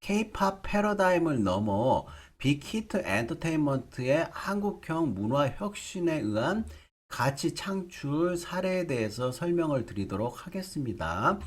K-팝 패러다임을 넘어 빅히트 엔터테인먼트의 한국형 문화 혁신에 의한 가치 창출 사례에 대해서 설명을 드리도록 하겠습니다.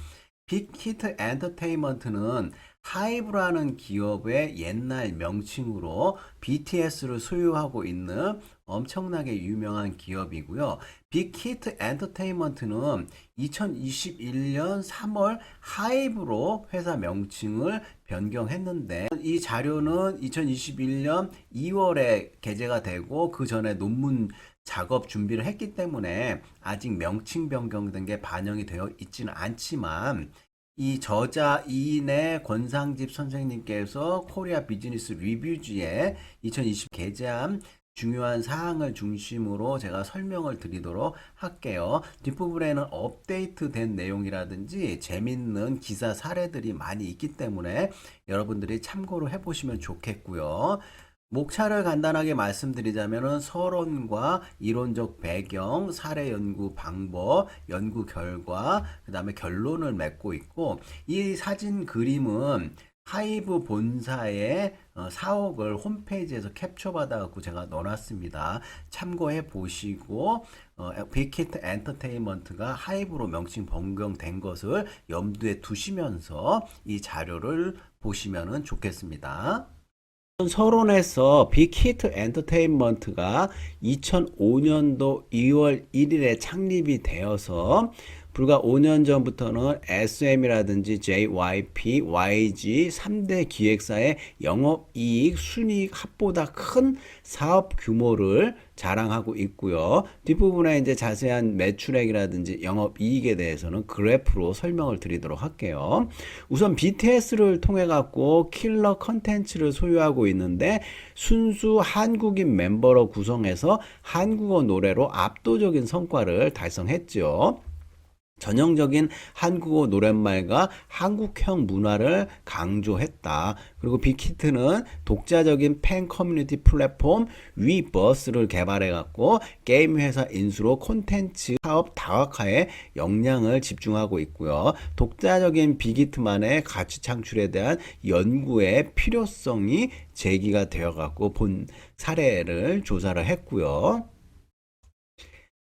빅히트 엔터테인먼트는 하이브라는 기업의 옛날 명칭으로 BTS를 소유하고 있는 엄청나게 유명한 기업이고요. 빅히트 엔터테인먼트는 2021년 3월 하이브로 회사 명칭을 변경했는데, 이 자료는 2021년 2월에 게재가 되고 그 전에 논문 작업 준비를 했기 때문에 아직 명칭 변경된 게 반영이 되어 있지는 않지만, 이 저자이인의 권상집 선생님께서 코리아 비즈니스 리뷰지에 2020 게재한 중요한 사항을 중심으로 제가 설명을 드리도록 할게요. 뒷부분에는 업데이트된 내용이라든지 재밌는 기사 사례들이 많이 있기 때문에 여러분들이 참고로 해보시면 좋겠고요. 목차를 간단하게 말씀드리자면 서론과 이론적 배경, 사례 연구 방법, 연구 결과, 그 다음에 결론을 맺고 있고, 이 사진 그림은 하이브 본사의 사옥을 홈페이지에서 캡처받아 갖고 제가 넣어놨습니다. 참고해 보시고 빅히트 엔터테인먼트가 하이브로 명칭 변경된 것을 염두에 두시면서 이 자료를 보시면 좋겠습니다. 서론에서 빅히트 엔터테인먼트가 2005년도 2월 1일에 창립이 되어서 불과 5년 전부터는 SM이라든지 JYP, YG 3대 기획사의 영업이익, 순이익 합보다 큰 사업 규모를 자랑하고 있고요. 뒷부분에 이제 자세한 매출액이라든지 영업이익에 대해서는 그래프로 설명을 드리도록 할게요. 우선 BTS를 통해 갖고 킬러 컨텐츠를 소유하고 있는데, 순수 한국인 멤버로 구성해서 한국어 노래로 압도적인 성과를 달성했죠. 전형적인 한국어 노랫말과 한국형 문화를 강조했다. 그리고 빅히트는 독자적인 팬 커뮤니티 플랫폼 위버스를 개발해갖고 게임 회사 인수로 콘텐츠 사업 다각화에 역량을 집중하고 있고요. 독자적인 빅히트만의 가치 창출에 대한 연구의 필요성이 제기가 되어갖고 본 사례를 조사를 했고요.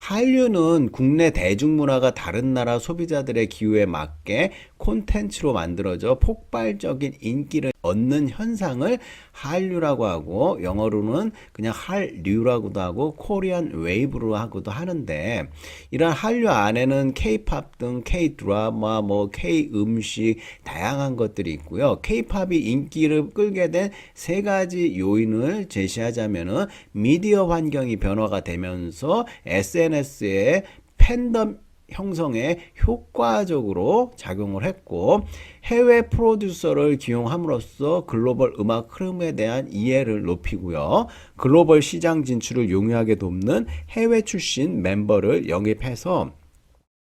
한류는 국내 대중문화가 다른 나라 소비자들의 기호에 맞게 콘텐츠로 만들어져 폭발적인 인기를 얻는 현상을 한류라고 하고, 영어로는 그냥 한류라고도 하고 코리안 웨이브로 하고도 하는데, 이런 한류 안에는 K-팝 등 K-드라마, K-음식 다양한 것들이 있고요. K-팝이 인기를 끌게 된 세 가지 요인을 제시하자면은 미디어 환경이 변화가 되면서 SNS에 팬덤 형성에 효과적으로 작용을 했고, 해외 프로듀서를 기용함으로써 글로벌 음악 흐름에 대한 이해를 높이고요. 글로벌 시장 진출을 용이하게 돕는 해외 출신 멤버를 영입해서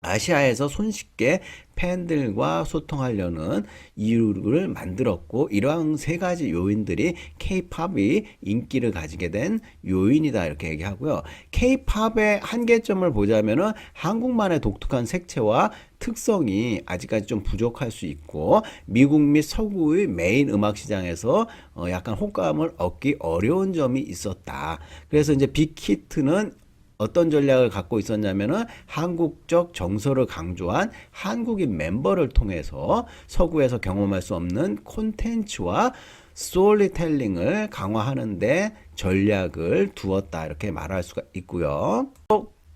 아시아에서 손쉽게 팬들과 소통하려는 이유를 만들었고, 이러한 세 가지 요인들이 K-팝이 인기를 가지게 된 요인이다, 이렇게 얘기하고요. K-팝의 한계점을 보자면은 한국만의 독특한 색채와 특성이 아직까지 좀 부족할 수 있고, 미국 및 서구의 메인 음악 시장에서 약간 호감을 얻기 어려운 점이 있었다. 그래서 이제 빅히트는 어떤 전략을 갖고 있었냐면은 한국적 정서를 강조한 한국인 멤버를 통해서 서구에서 경험할 수 없는 콘텐츠와 스토리텔링을 강화하는데 전략을 두었다, 이렇게 말할 수가 있고요.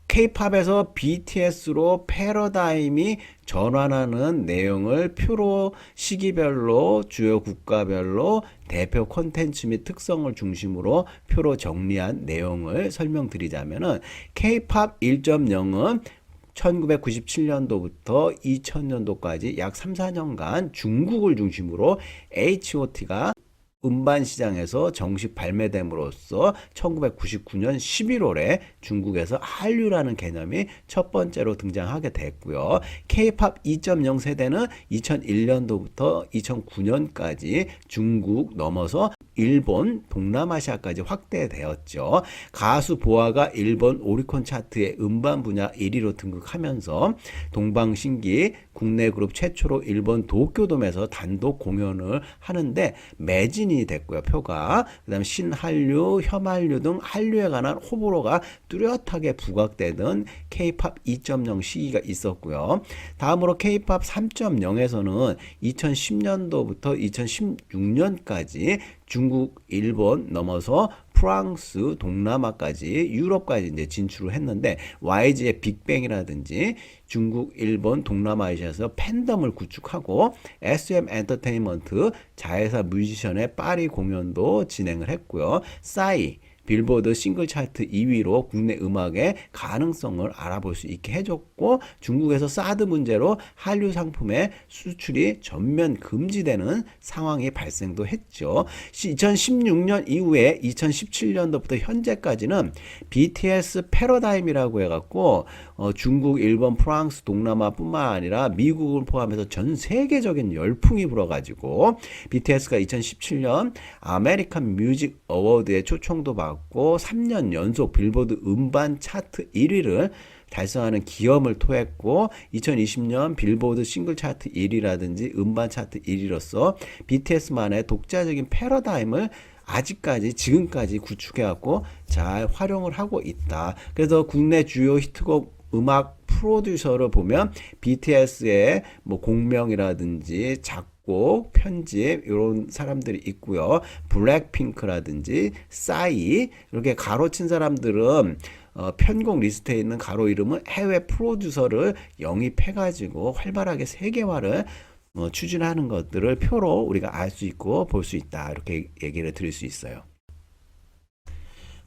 K-팝에서 BTS로 패러다임이 전환하는 내용을 표로 시기별로 주요 국가별로 대표 콘텐츠 및 특성을 중심으로 표로 정리한 내용을 설명드리자면은, K-팝 1.0은 1997년도부터 2000년도까지 약 3, 4년간 중국을 중심으로 H.O.T가 음반 시장에서 정식 발매됨으로써 1999년 11월에 중국에서 한류라는 개념이 첫 번째로 등장하게 됐고요. K-팝 2.0 세대는 2001년도부터 2009년까지 중국 넘어서 일본, 동남아시아까지 확대되었죠. 가수 보아가 일본 오리콘 차트의 음반 분야 1위로 등극하면서 동방신기 국내 그룹 최초로 일본 도쿄돔에서 단독 공연을 하는데 매진이 됐고요. 표가. 그다음에 신한류, 혐한류 등 한류에 관한 호불호가 뚜렷하게 부각되던 K-팝 2.0 시기가 있었고요. 다음으로 K-팝 3.0에서는 2010년도부터 2016년까지 중국, 일본 넘어서 프랑스, 동남아까지, 유럽까지 이제 진출을 했는데 YG의 빅뱅이라든지 중국, 일본, 동남아시아에서 팬덤을 구축하고 SM 엔터테인먼트 자회사 뮤지션의 파리 공연도 진행을 했고요. 싸이 빌보드 싱글 차트 2위로 국내 음악의 가능성을 알아볼 수 있게 해줬고 중국에서 사드 문제로 한류 상품의 수출이 전면 금지되는 상황이 발생도 했죠. 2016년 이후에 2017년도부터 현재까지는 BTS 패러다임이라고 해갖고 중국, 일본, 프랑스, 동남아뿐만 아니라 미국을 포함해서 전 세계적인 열풍이 불어가지고 BTS가 2017년 아메리칸 뮤직 어워드에 초청도 받고 3년 연속 빌보드 음반 차트 1위를 달성하는 기염을 토했고 2020년 빌보드 싱글 차트 1위라든지 음반 차트 1위로서 BTS만의 독자적인 패러다임을 아직까지 지금까지 구축해왔고 잘 활용을 하고 있다. 그래서 국내 주요 히트곡 음악 프로듀서를 보면 BTS의 뭐 공명이라든지 작곡, 편집 이런 사람들이 있고요. 블랙핑크라든지 싸이 이렇게 가로친 사람들은 편곡 리스트에 있는 가로 이름은 해외 프로듀서를 영입해가지고 활발하게 세계화를 추진하는 것들을 표로 우리가 알 수 있고 볼 수 있다. 이렇게 얘기를 드릴 수 있어요.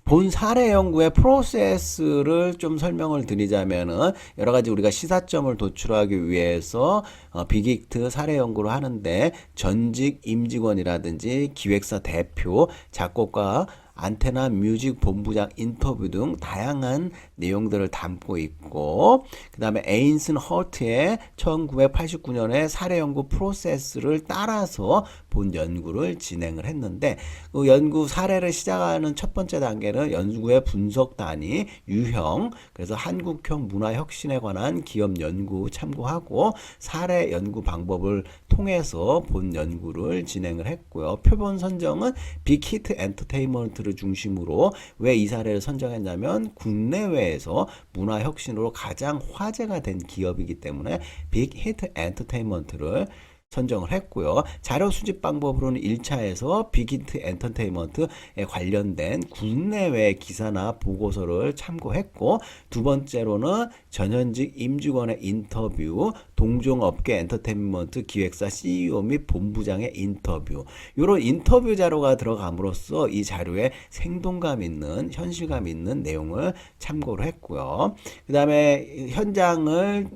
본 사례 연구의 프로세스를 좀 설명을 드리자면은 여러 가지 우리가 시사점을 도출하기 위해서 빅히트 사례 연구를 하는데 전직 임직원이라든지 기획사 대표, 작곡가 안테나 뮤직 본부장 인터뷰 등 다양한 내용들을 담고 있고 그 다음에 에인슨 허트의 1989년에 사례 연구 프로세스를 따라서 본 연구를 진행을 했는데 그 연구 사례를 시작하는 첫 번째 단계는 연구의 분석 단위, 유형, 그래서 한국형 문화 혁신에 관한 기업 연구 참고하고 사례 연구 방법을 통해서 본 연구를 진행을 했고요. 표본 선정은 빅히트 엔터테인먼트를 중심으로 왜 이 사례를 선정했냐면 국내외에서 문화 혁신으로 가장 화제가 된 기업이기 때문에 빅히트 엔터테인먼트를 선정을 했고요. 자료 수집 방법으로는 1차에서 빅히트 엔터테인먼트에 관련된 국내외 기사나 보고서를 참고했고 두 번째로는 전현직 임직원의 인터뷰, 동종업계 엔터테인먼트 기획사 CEO 및 본부장의 인터뷰 이런 인터뷰 자료가 들어감으로써 이 자료에 생동감 있는 현실감 있는 내용을 참고를 했고요. 그 다음에 현장을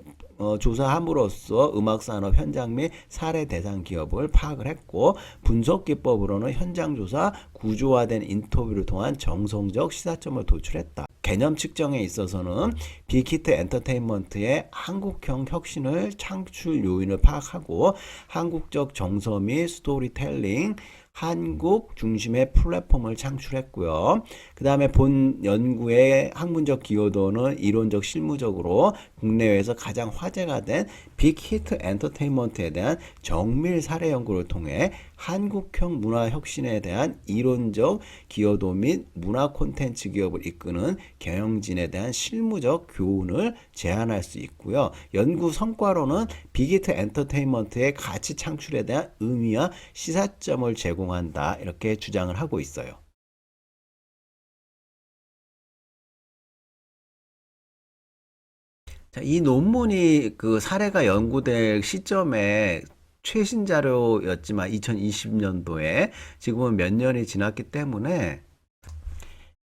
조사함으로써 음악산업 현장 및 사례 대상 기업을 파악을 했고 분석 기법으로는 현장 조사, 구조화된 인터뷰를 통한 정성적 시사점을 도출했다. 개념 측정에 있어서는 빅히트 엔터테인먼트의 한국형 혁신을 창출 요인을 파악하고 한국적 정서 및 스토리텔링, 한국 중심의 플랫폼을 창출했고요. 그 다음에 본 연구의 학문적 기여도는 이론적 실무적으로 국내외에서 가장 화제가 된 빅히트 엔터테인먼트에 대한 정밀 사례 연구를 통해 한국형 문화 혁신에 대한 이론적 기여도 및 문화 콘텐츠 기업을 이끄는 경영진에 대한 실무적 교훈을 제안할 수 있고요. 연구 성과로는 빅히트 엔터테인먼트의 가치 창출에 대한 의미와 시사점을 제공한다. 이렇게 주장을 하고 있어요. 자, 이 논문이 그 사례가 연구될 시점에 최신 자료였지만 2020년도에 지금은 몇 년이 지났기 때문에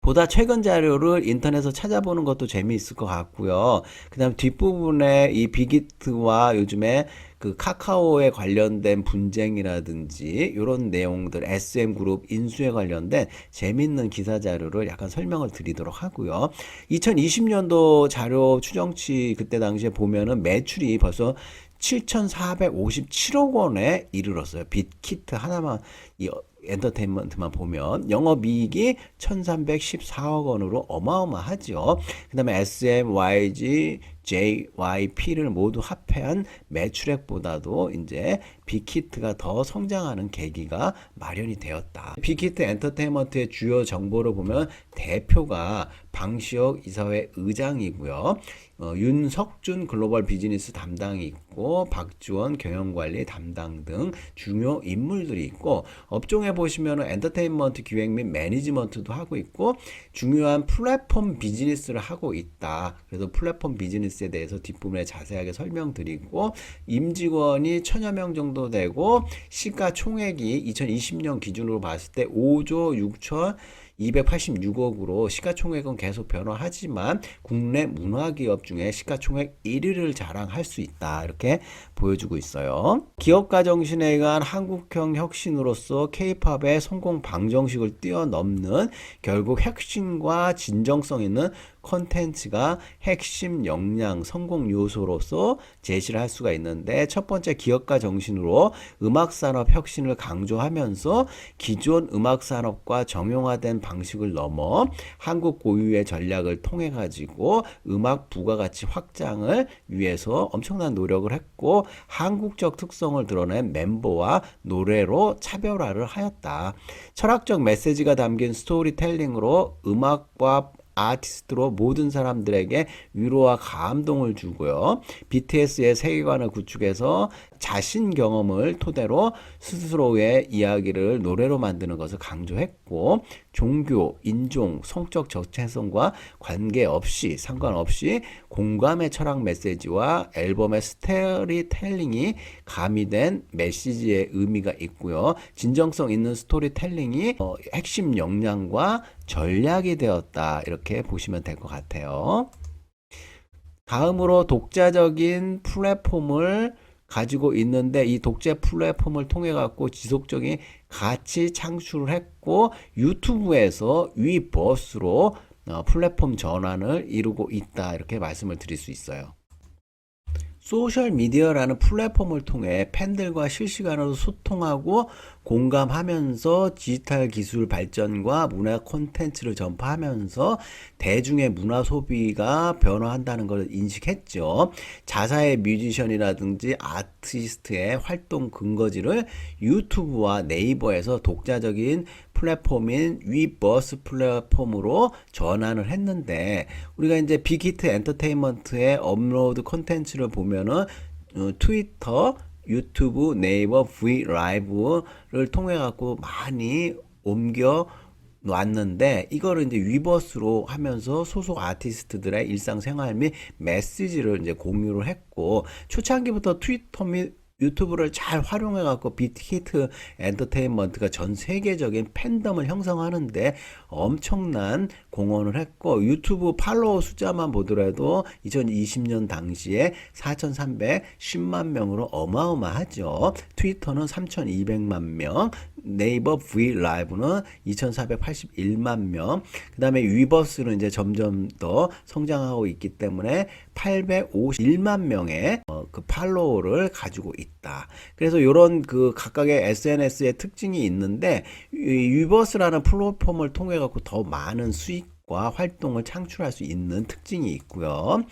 보다 최근 자료를 인터넷에서 찾아보는 것도 재미있을 것 같고요. 그 다음 뒷부분에 이 빅히트와 요즘에 그 카카오에 관련된 분쟁이라든지 이런 내용들 SM그룹 인수에 관련된 재밌는 기사 자료를 약간 설명을 드리도록 하고요. 2020년도 자료 추정치 그때 당시에 보면은 매출이 벌써 7,457억 원에 이르렀어요. 빅히트 하나만 엔터테인먼트만 보면 영업이익이 1314억 원으로 어마어마하죠. 그 다음에 SM, YG, JYP를 모두 합해한 매출액보다도 이제 빅히트가 더 성장하는 계기가 마련이 되었다. 빅히트 엔터테인먼트의 주요 정보를 보면 대표가 방시혁 이사회 의장이고요. 윤석준 글로벌 비즈니스 담당이 있고 박주원 경영관리 담당 등 중요 인물들이 있고 업종에 보시면 엔터테인먼트 기획 및 매니지먼트도 하고 있고 중요한 플랫폼 비즈니스를 하고 있다. 그래서 플랫폼 비즈니스에 대해서 뒷부분에 자세하게 설명드리고 임직원이 1000여 명 정도 되고 시가총액이 2020년 기준으로 봤을 때 5조 6천 286억으로 시가총액은 계속 변화하지만 국내 문화기업 중에 시가총액 1위를 자랑할 수 있다. 이렇게 보여주고 있어요. 기업가 정신에 의한 한국형 혁신으로서 K-팝의 성공 방정식을 뛰어넘는 결국 혁신과 진정성 있는 콘텐츠가 핵심 역량 성공 요소로서 제시를 할 수가 있는데 첫 번째 기업가 정신으로 음악산업 혁신을 강조하면서 기존 음악산업과 정형화된 방식을 넘어 한국 고유의 전략을 통해 가지고 음악 부가가치 확장을 위해서 엄청난 노력을 했고 한국적 특성을 드러낸 멤버와 노래로 차별화를 하였다. 철학적 메시지가 담긴 스토리텔링으로 음악과 아티스트로 모든 사람들에게 위로와 감동을 주고요. BTS의 세계관을 구축해서 자신 경험을 토대로 스스로의 이야기를 노래로 만드는 것을 강조했고 종교, 인종, 성적 정체성과 관계없이 상관없이 공감의 철학 메시지와 앨범의 스토리텔링이 가미된 메시지의 의미가 있고요. 진정성 있는 스토리텔링이 핵심 역량과 전략이 되었다. 이렇게 보시면 될 것 같아요. 다음으로 독자적인 플랫폼을 가지고 있는데 이 독자 플랫폼을 통해 갖고 지속적인 가치 창출을 했고 유튜브에서 위버스로 플랫폼 전환을 이루고 있다. 이렇게 말씀을 드릴 수 있어요. 소셜미디어라는 플랫폼을 통해 팬들과 실시간으로 소통하고 공감하면서 디지털 기술 발전과 문화 콘텐츠를 전파하면서 대중의 문화 소비가 변화한다는 것을 인식했죠. 자사의 뮤지션이라든지 아티스트의 활동 근거지를 유튜브와 네이버에서 독자적인 플랫폼인 위버스 플랫폼으로 전환을 했는데 우리가 이제 빅히트 엔터테인먼트의 업로드 콘텐츠를 보면은 트위터, 유튜브, 네이버, 브이라이브를 통해 갖고 많이 옮겨 놨는데 이거를 이제 위버스로 하면서 소속 아티스트들의 일상생활 및 메시지를 이제 공유를 했고 초창기부터 트위터 및 유튜브를 잘 활용해 갖고 빅히트 엔터테인먼트가 전 세계적인 팬덤을 형성하는데 엄청난 공헌을 했고 유튜브 팔로워 숫자만 보더라도 2020년 당시에 4,310만 명으로 어마어마하죠. 트위터는 3,200만 명, 네이버 브이라이브는 2,481만 명, 그 다음에 위버스는 이제 점점 더 성장하고 있기 때문에 851만 명의 그 팔로워를 가지고 있다. 그래서 이런 그 각각의 SNS의 특징이 있는데 위버스라는 플랫폼을 통해 갖고 더 많은 수익과 활동을 창출할 수 있는 특징이 있고요.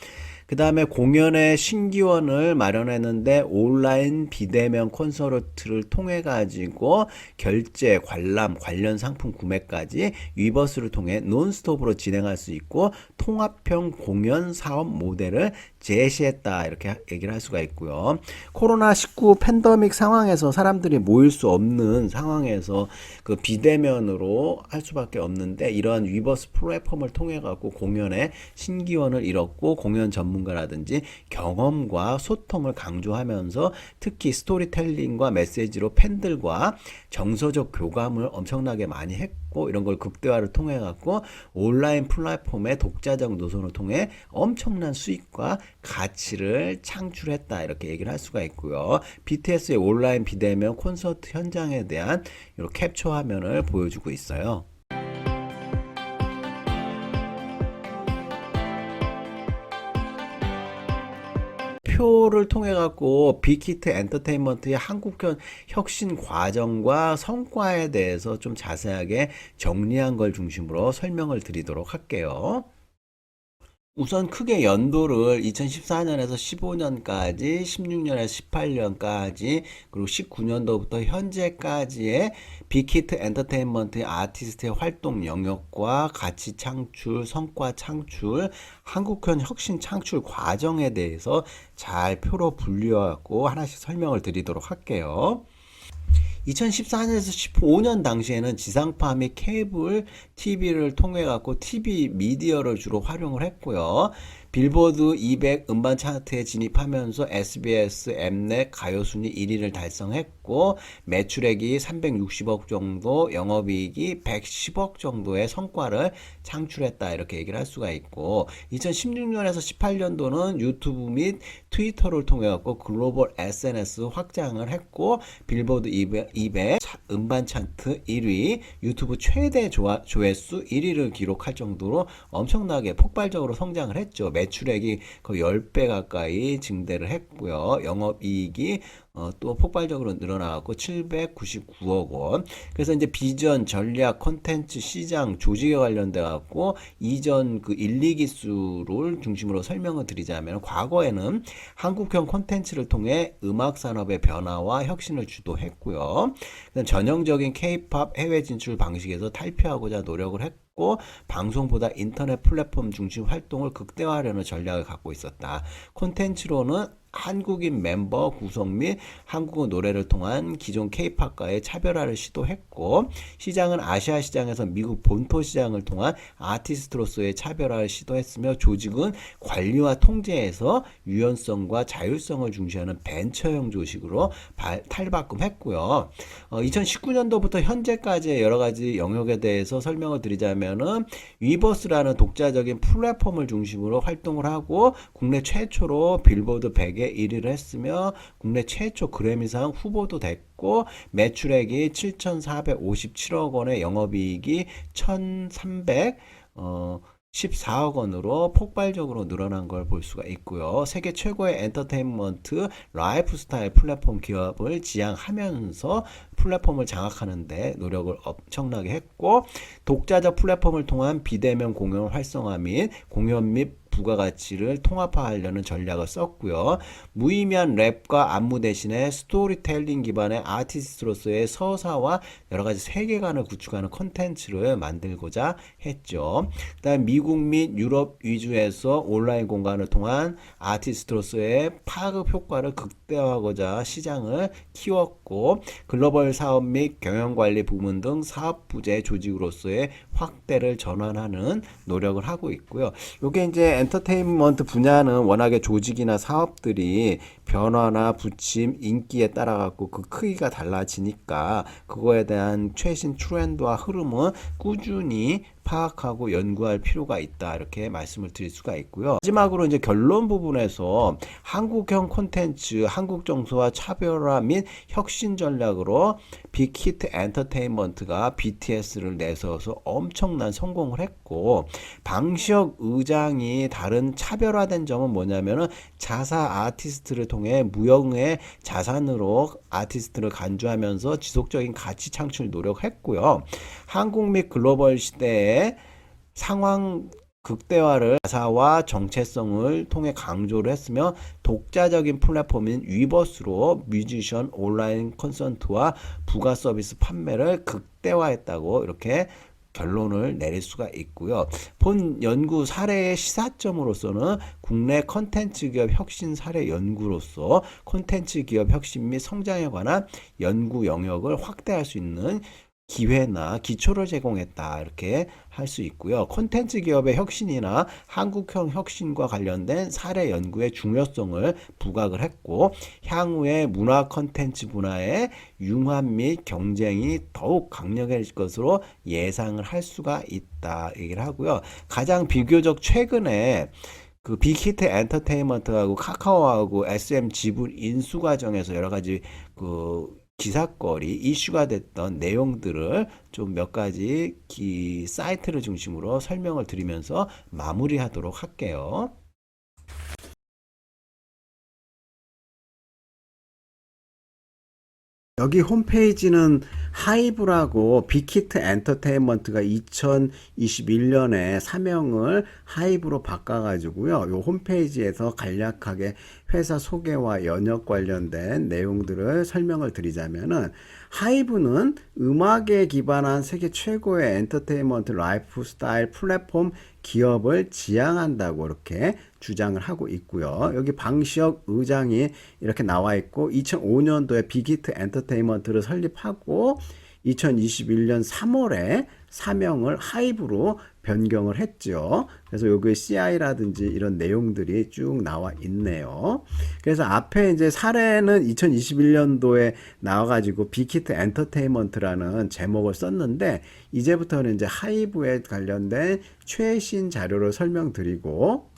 그 다음에 공연의 신기원을 마련했는데 온라인 비대면 콘서트를 통해 가지고 결제, 관람, 관련 상품 구매까지 위버스를 통해 논스톱으로 진행할 수 있고 통합형 공연 사업 모델을 제시했다. 이렇게 얘기를 할 수가 있고요. 코로나19 팬데믹 상황에서 사람들이 모일 수 없는 상황에서 그 비대면으로 할 수밖에 없는데 이러한 위버스 플랫폼을 통해 갖고 공연의 신기원을 잃었고 공연 전문가라든지 경험과 소통을 강조하면서 특히 스토리텔링과 메시지로 팬들과 정서적 교감을 엄청나게 많이 했고 이런 걸 극대화를 통해 갖고 온라인 플랫폼의 독자적 노선을 통해 엄청난 수익과 가치를 창출했다. 이렇게 얘기를 할 수가 있고요. BTS의 온라인 비대면 콘서트 현장에 대한 이런 캡처 화면을 보여주고 있어요. 표를 통해 갖고 빅히트 엔터테인먼트의 한국형 혁신 과정과 성과에 대해서 좀 자세하게 정리한 걸 중심으로 설명을 드리도록 할게요. 우선 크게 연도를 2014년에서 15년까지, 16년에서 18년까지, 그리고 19년도부터 현재까지의 빅히트 엔터테인먼트의 아티스트의 활동 영역과 가치 창출, 성과 창출, 한국형 혁신 창출 과정에 대해서 잘 표로 분류하고 하나씩 설명을 드리도록 할게요. 2014년에서 15년 당시에는 지상파 및 케이블 TV를 통해 갖고 TV 미디어를 주로 활용을 했고요. 빌보드 200 음반 차트에 진입하면서 SBS 엠넷 가요 순위 1위를 달성했고 매출액이 360억 정도, 영업이익이 110억 정도의 성과를 창출했다 이렇게 얘기를 할 수가 있고 2016년에서 18년도는 유튜브 및 트위터를 통해 갖고 글로벌 SNS 확장을 했고 빌보드 200 음반 차트 1위, 유튜브 최대 조회수 1위를 기록할 정도로 엄청나게 폭발적으로 성장을 했죠. 매출액이 거의 10배 가까이 증대를 했고요. 영업이익이 또 폭발적으로 늘어나고 799억 원. 그래서 이제 비전, 전략, 콘텐츠, 시장, 조직에 관련돼 갖고 이전 그 1, 2기수를 중심으로 설명을 드리자면 과거에는 한국형 콘텐츠를 통해 음악 산업의 변화와 혁신을 주도했고요. 전형적인 K-팝 해외 진출 방식에서 탈피하고자 노력을 했고 방송보다 인터넷 플랫폼 중심 활동을 극대화하려는 전략을 갖고 있었다. 콘텐츠로는 한국인 멤버 구성 및 한국어 노래를 통한 기존 K-팝과의 차별화를 시도했고 시장은 아시아 시장에서 미국 본토 시장을 통한 아티스트로서의 차별화를 시도했으며 조직은 관리와 통제에서 유연성과 자율성을 중시하는 벤처형 조직으로 탈바꿈했고요. 2019년도부터 현재까지의 여러 가지 영역에 대해서 설명을 드리자면은 위버스라는 독자적인 플랫폼을 중심으로 활동을 하고 국내 최초로 빌보드 100에 1위를 했으며 국내 최초 그래미상 후보도 됐고 매출액이 7,457억 원의 영업이익이 1,314억 원으로 폭발적으로 늘어난 걸 볼 수가 있고요. 세계 최고의 엔터테인먼트 라이프스타일 플랫폼 기업을 지향하면서 플랫폼을 장악하는 데 노력을 엄청나게 했고 독자적 플랫폼을 통한 비대면 공연 활성화 및 공연 및 부가가치를 통합화하려는 전략을 썼고요. 무의미한 랩과 안무 대신에 스토리텔링 기반의 아티스트로서의 서사와 여러 가지 세계관을 구축하는 콘텐츠를 만들고자 했죠. 그다음 미국 및 유럽 위주에서 온라인 공간을 통한 아티스트로서의 파급 효과를 극대화하고자 시장을 키웠고 글로벌 사업 및 경영관리 부문 등 사업 부재 조직으로서의 확대를 전환하는 노력을 하고 있고요. 이게 이제 엔터테인먼트 분야는 워낙에 조직이나 사업들이 변화나 부침, 인기에 따라 갖고 그 크기가 달라지니까 그거에 대한 최신 트렌드와 흐름은 꾸준히 파악하고 연구할 필요가 있다 이렇게 말씀을 드릴 수가 있고요. 마지막으로 이제 결론 부분에서 한국형 콘텐츠, 한국 정서와 차별화 및 혁신 전략으로 빅히트 엔터테인먼트가 BTS를 내세워서 엄청난 성공을 했고 방시혁 의장이 다른 차별화된 점은 뭐냐면은 자사 아티스트를 통해 무형의 자산으로 아티스트를 간주하면서 지속적인 가치 창출 노력했고요. 한국 및 글로벌 시대에 상황 극대화를 가사와 정체성을 통해 강조를 했으며 독자적인 플랫폼인 위버스로 뮤지션 온라인 콘서트와 부가 서비스 판매를 극대화했다고 이렇게 결론을 내릴 수가 있고요. 본 연구 사례의 시사점으로서는 국내 콘텐츠 기업 혁신 사례 연구로서 콘텐츠 기업 혁신 및 성장에 관한 연구 영역을 확대할 수 있는 기회나 기초를 제공했다 이렇게 할 수 있고요. 콘텐츠 기업의 혁신이나 한국형 혁신과 관련된 사례 연구의 중요성을 부각을 했고 향후에 문화 콘텐츠 분야의 융합 및 경쟁이 더욱 강력해질 것으로 예상을 할 수가 있다 얘기를 하고요. 가장 비교적 최근에 그 빅히트 엔터테인먼트하고 카카오하고 SM 지분 인수 과정에서 여러 가지 그 기사거리, 이슈가 됐던 내용들을 좀 몇 가지 사이트를 중심으로 설명을 드리면서 마무리하도록 할게요. 여기 홈페이지는 하이브라고 빅히트 엔터테인먼트가 2021년에 사명을 하이브로 바꿔가지고요. 요 홈페이지에서 간략하게 회사 소개와 연역 관련된 내용들을 설명을 드리자면은 하이브는 음악에 기반한 세계 최고의 엔터테인먼트 라이프 스타일 플랫폼 기업을 지향한다고 이렇게 주장을 하고 있고요. 여기 방시혁 의장이 이렇게 나와 있고 2005년도에 빅히트 엔터테인먼트를 설립하고 2021년 3월에 사명을 하이브로 변경을 했죠. 그래서 여기 CI라든지 이런 내용들이 쭉 나와 있네요. 그래서 앞에 이제 사례는 2021년도에 나와가지고 빅히트 엔터테인먼트라는 제목을 썼는데 이제부터는 이제 하이브에 관련된 최신 자료를 설명드리고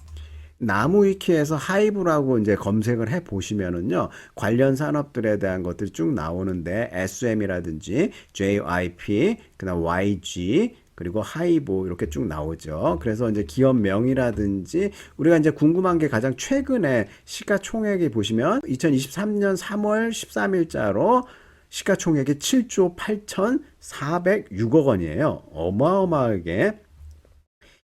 나무위키에서 하이브라고 이제 검색을 해 보시면은요, 관련 산업들에 대한 것들이 쭉 나오는데, SM이라든지, JYP, 그다음 YG, 그리고 하이브 이렇게 쭉 나오죠. 그래서 이제 기업명이라든지 우리가 이제 궁금한 게 가장 최근에 시가총액이 보시면 2023년 3월 13일자로 시가총액이 7조 8,406억 원이에요. 어마어마하게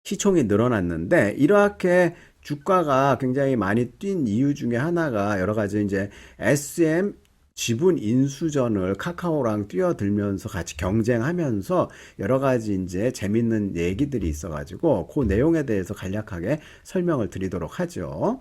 시총이 늘어났는데 이렇게 주가가 굉장히 많이 뛴 이유 중에 하나가 여러 가지 이제 SM 지분 인수전을 카카오랑 뛰어들면서 같이 경쟁하면서 여러 가지 이제 재밌는 얘기들이 있어가지고 그 내용에 대해서 간략하게 설명을 드리도록 하죠.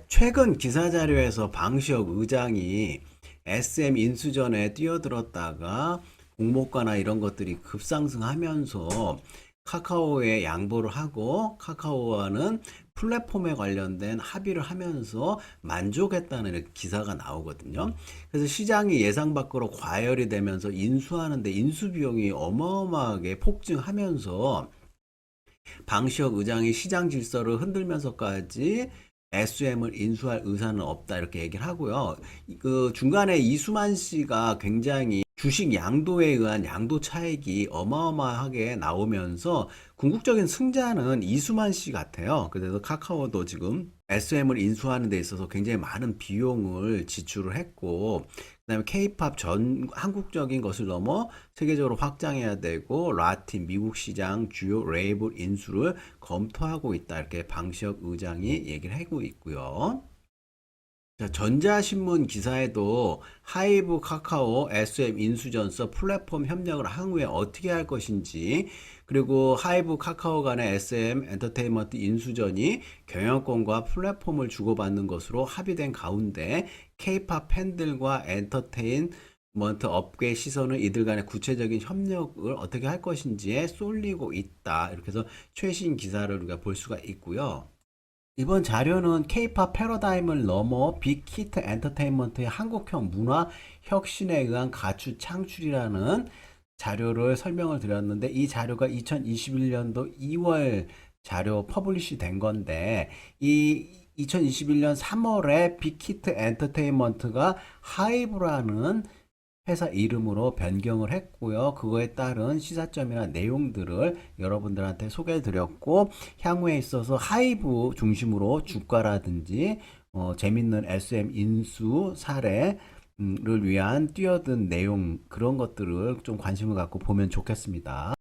최근 기사 자료에서 방시혁 의장이 SM 인수전에 뛰어들었다가 공모가나 이런 것들이 급상승하면서 카카오에 양보를 하고 카카오와는 플랫폼에 관련된 합의를 하면서 만족했다는 기사가 나오거든요. 그래서 시장이 예상 밖으로 과열이 되면서 인수하는데 인수 비용이 어마어마하게 폭증하면서 방시혁 의장이 시장 질서를 흔들면서까지 SM을 인수할 의사는 없다 이렇게 얘기를 하고요. 그 중간에 이수만 씨가 굉장히 주식 양도에 의한 양도 차익이 어마어마하게 나오면서 궁극적인 승자는 이수만 씨 같아요. 그래서 카카오도 지금 SM을 인수하는 데 있어서 굉장히 많은 비용을 지출을 했고, 그다음에 K-팝 전 한국적인 것을 넘어 세계적으로 확장해야 되고 라틴 미국 시장 주요 레이블 인수를 검토하고 있다 이렇게 방시혁 의장이 얘기를 하고 있고요. 자, 전자신문 기사에도 하이브, 카카오, SM 인수전서 플랫폼 협력을 향후에 어떻게 할 것인지, 그리고 하이브, 카카오 간의 SM 엔터테인먼트 인수전이 경영권과 플랫폼을 주고받는 것으로 합의된 가운데 K-팝 팬들과 엔터테인먼트 업계 시선을 이들 간의 구체적인 협력을 어떻게 할 것인지에 쏠리고 있다. 이렇게 해서 최신 기사를 우리가 볼 수가 있고요. 이번 자료는 K-팝 패러다임을 넘어 빅히트 엔터테인먼트의 한국형 문화 혁신에 의한 가치 창출이라는 자료를 설명을 드렸는데 이 자료가 2021년도 2월 자료 퍼블리시 된 건데 이 2021년 3월에 빅히트 엔터테인먼트가 하이브라는 회사 이름으로 변경을 했고요. 그거에 따른 시사점이나 내용들을 여러분들한테 소개해 드렸고 향후에 있어서 하이브 중심으로 주가라든지 재밌는 SM 인수 사례를 위한 뛰어든 내용 그런 것들을 좀 관심을 갖고 보면 좋겠습니다.